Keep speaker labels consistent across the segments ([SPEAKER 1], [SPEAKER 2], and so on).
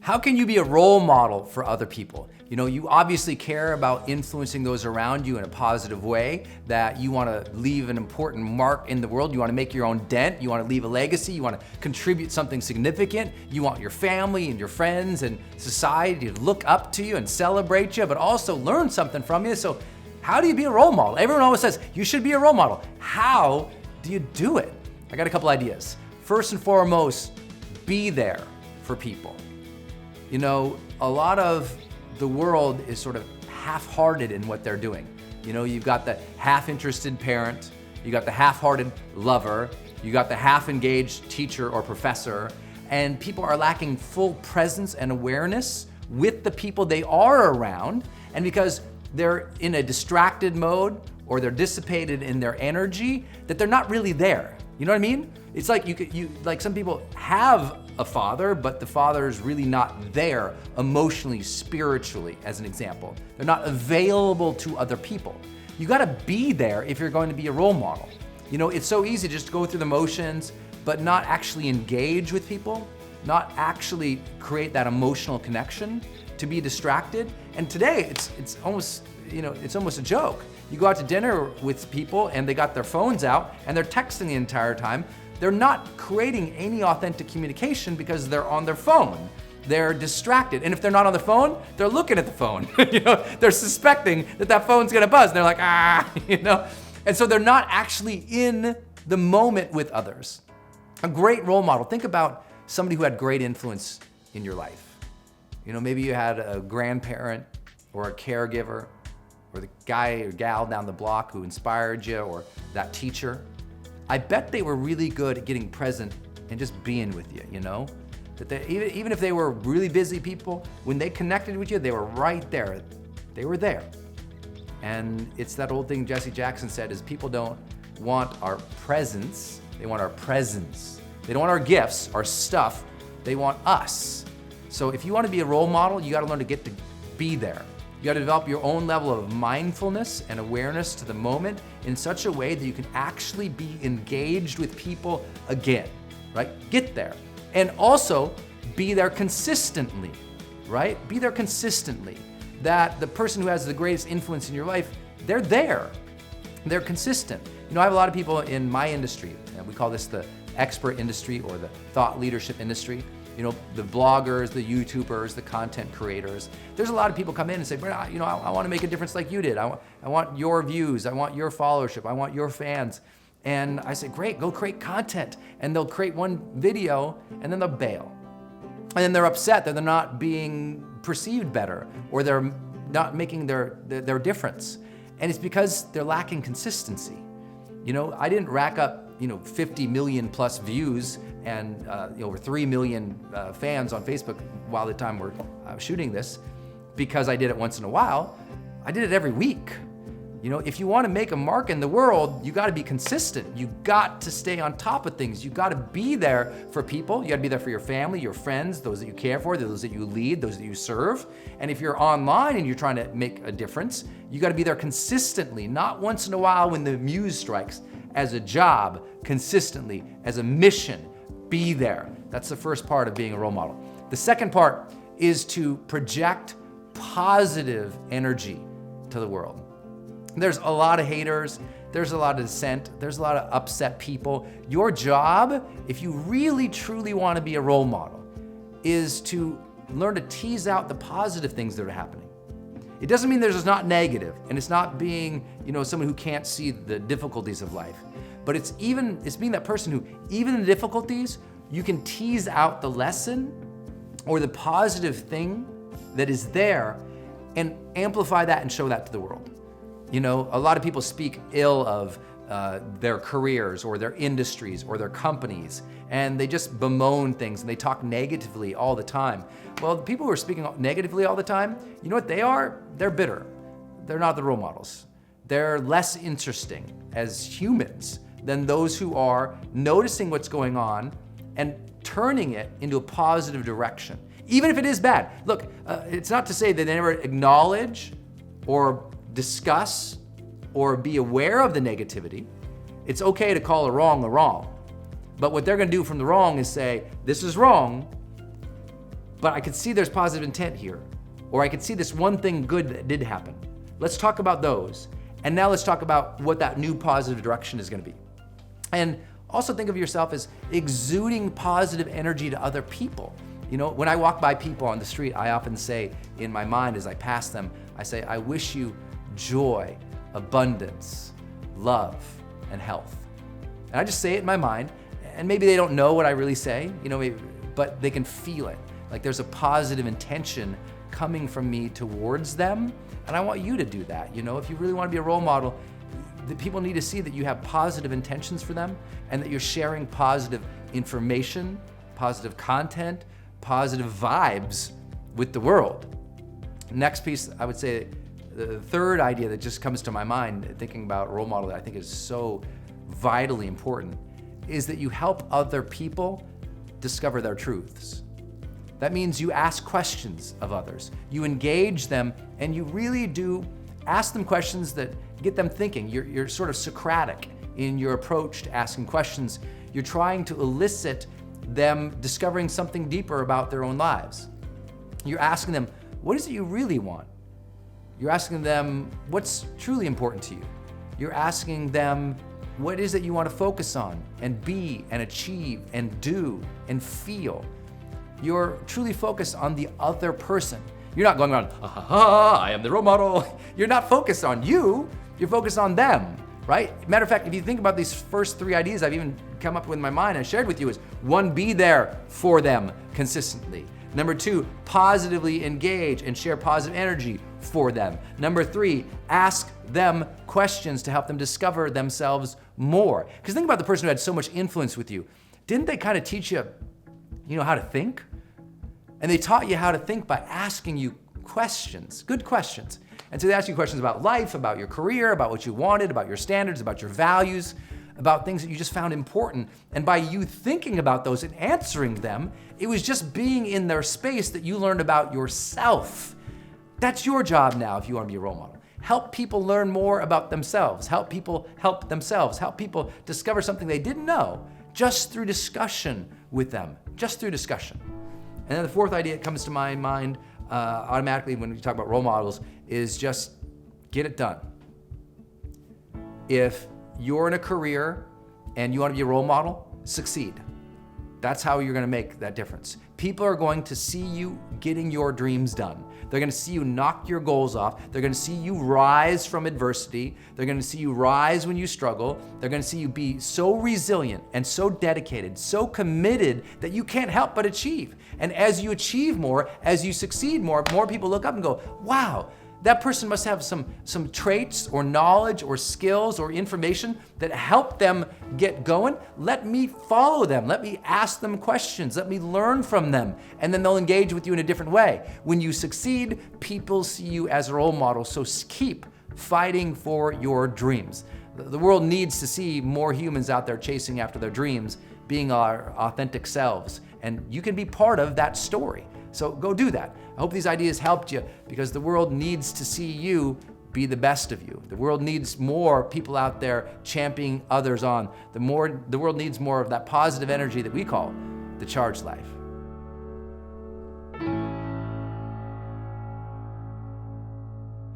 [SPEAKER 1] How can you be a role model for other people? You obviously care about influencing those around you in a positive way, that you want to leave an important mark in the world. You want to make your own dent. You want to leave a legacy. You want to contribute something significant. You want your family and your friends and society to look up to you and celebrate you, but also learn something from you. So how do you be a role model? Everyone always says you should be a role model. How do you do it? I got a couple ideas. First and foremost, be there for people. A lot of the world is sort of half-hearted in what they're doing. You've got the half-interested parent, you got the half-hearted lover, you got the half-engaged teacher or professor, and people are lacking full presence and awareness with the people they are around, and because they're in a distracted mode or they're dissipated in their energy, that they're not really there. You know what I mean? It's like like some people have a father, but the father is really not there emotionally, spiritually, as an example. They're not available to other people. You gotta be there if you're going to be a role model. It's so easy just to go through the motions, but not actually engage with people, not actually create that emotional connection, to be distracted. And today, it's almost a joke. You go out to dinner with people and they got their phones out and they're texting the entire time. They're not creating any authentic communication because they're on their phone. They're distracted. And if they're not on the phone, they're looking at the phone. They're suspecting that phone's gonna buzz. And they're like, And so they're not actually in the moment with others. A great role model. Think about somebody who had great influence in your life. Maybe you had a grandparent or a caregiver, or the guy or gal down the block who inspired you, or that teacher. I bet they were really good at getting present and just being with you, That they, even if they were really busy people, when they connected with you, they were right there. They were there. And it's that old thing Jesse Jackson said, is people don't want our presence, they want our presence. They don't want our gifts, our stuff, they want us. So if you want to be a role model, you gotta learn to get to be there. You gotta develop your own level of mindfulness and awareness to the moment in such a way that you can actually be engaged with people again, right? Get there. And also be there consistently, right? Be there consistently. That the person who has the greatest influence in your life, they're there. They're consistent. I have a lot of people in my industry, and we call this the expert industry or the thought leadership industry. The bloggers, the YouTubers, the content creators. There's a lot of people come in and say, I want to make a difference like you did. I want your views. I want your followership. I want your fans. And I say, great, go create content. And they'll create one video and then they'll bail. And then they're upset that they're not being perceived better, or they're not making their difference. And it's because they're lacking consistency. I didn't rack up 50 million plus views and over 3 million fans on Facebook while the time we're shooting this because I did it once in a while. I did it every week. If you want to make a mark in the world, you got to be consistent. You got to stay on top of things. You got to be there for people. You got to be there for your family, your friends, those that you care for, those that you lead, those that you serve. And if you're online and you're trying to make a difference, you got to be there consistently, not once in a while when the muse strikes. As a job, consistently, as a mission, be there. That's the first part of being a role model. The second part is to project positive energy to the world. There's a lot of haters, there's a lot of dissent, there's a lot of upset people. Your job, if you really truly want to be a role model, is to learn to tease out the positive things that are happening. It doesn't mean there's not negative, and it's not being, someone who can't see the difficulties of life. But it's being that person who, even in the difficulties, you can tease out the lesson or the positive thing that is there and amplify that and show that to the world. A lot of people speak ill of their careers or their industries or their companies, and they just bemoan things and they talk negatively all the time. Well, the people who are speaking negatively all the time, you know what they are? They're bitter. They're not the role models. They're less interesting as humans than those who are noticing what's going on and turning it into a positive direction, even if it is bad. Look, it's not to say that they never acknowledge or discuss or be aware of the negativity. It's okay to call a wrong, but what they're gonna do from the wrong is say, this is wrong, but I could see there's positive intent here, or I could see this one thing good that did happen. Let's talk about those. And now let's talk about what that new positive direction is gonna be. And also think of yourself as exuding positive energy to other people. You know, when I walk by people on the street, I often say in my mind as I pass them, I say, I wish you joy, abundance, love, and health. And I just say it in my mind, and maybe they don't know what I really say, you know, but they can feel it. Like there's a positive intention coming from me towards them, and I want you to do that. You know, if you really want to be a role model, the people need to see that you have positive intentions for them and that you're sharing positive information, positive content, positive vibes with the world. Next piece, I would say, the third idea that just comes to my mind thinking about role model that I think is so vitally important is that you help other people discover their truths. That means you ask questions of others, you engage them, and you really do ask them questions that get them thinking. You're sort of Socratic in your approach to asking questions. You're trying to elicit them discovering something deeper about their own lives. You're asking them, what is it you really want? You're asking them, what's truly important to you? You're asking them, what is it you want to focus on and be and achieve and do and feel? You're truly focused on the other person. You're not going around, ha ha ha, I am the role model. You're not focused on you, you're focused on them, right? Matter of fact, if you think about these first three ideas I've even come up with in my mind and shared with you is, one, be there for them consistently. Number two, positively engage and share positive energy for them. Number three, ask them questions to help them discover themselves more. Because think about the person who had so much influence with you. Didn't they kind of teach you, how to think? And they taught you how to think by asking you questions, good questions. And so they ask you questions about life, about your career, about what you wanted, about your standards, about your values, about things that you just found important. And by you thinking about those and answering them, it was just being in their space that you learned about yourself. That's your job now if you want to be a role model. Help people learn more about themselves. Help people help themselves. Help people discover something they didn't know just through discussion with them, just through discussion. And then the fourth idea that comes to my mind automatically when we talk about role models is just get it done. If you're in a career and you want to be a role model, succeed. That's how you're going to make that difference. People are going to see you getting your dreams done. They're going to see you knock your goals off. They're going to see you rise from adversity. They're going to see you rise when you struggle. They're going to see you be so resilient and so dedicated, so committed that you can't help but achieve. And as you achieve more, as you succeed more people look up and go, wow, that person must have some traits or knowledge or skills or information that help them get going. Let me follow them. Let me ask them questions. Let me learn from them. And then they'll engage with you in a different way. When you succeed, people see you as a role model. So keep fighting for your dreams. The world needs to see more humans out there chasing after their dreams, being our authentic selves. And you can be part of that story. So go do that. I hope these ideas helped you because the world needs to see you be the best of you. The world needs more people out there championing others on. The world needs more of that positive energy that we call the charged life.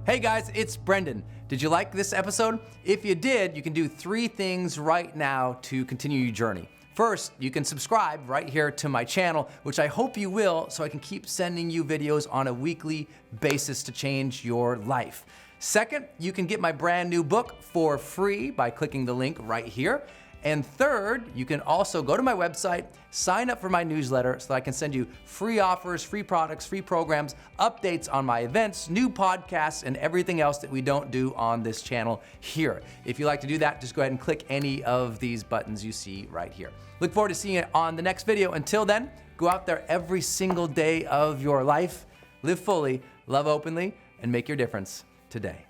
[SPEAKER 1] Hey guys, it's Brendan. Did you like this episode? If you did, you can do 3 things right now to continue your journey. First, you can subscribe right here to my channel, which I hope you will, so I can keep sending you videos on a weekly basis to change your life. Second, you can get my brand new book for free by clicking the link right here. And third, you can also go to my website, sign up for my newsletter so that I can send you free offers, free products, free programs, updates on my events, new podcasts, and everything else that we don't do on this channel here. If you'd like to do that, just go ahead and click any of these buttons you see right here. Look forward to seeing you on the next video. Until then, go out there every single day of your life, live fully, love openly, and make your difference today.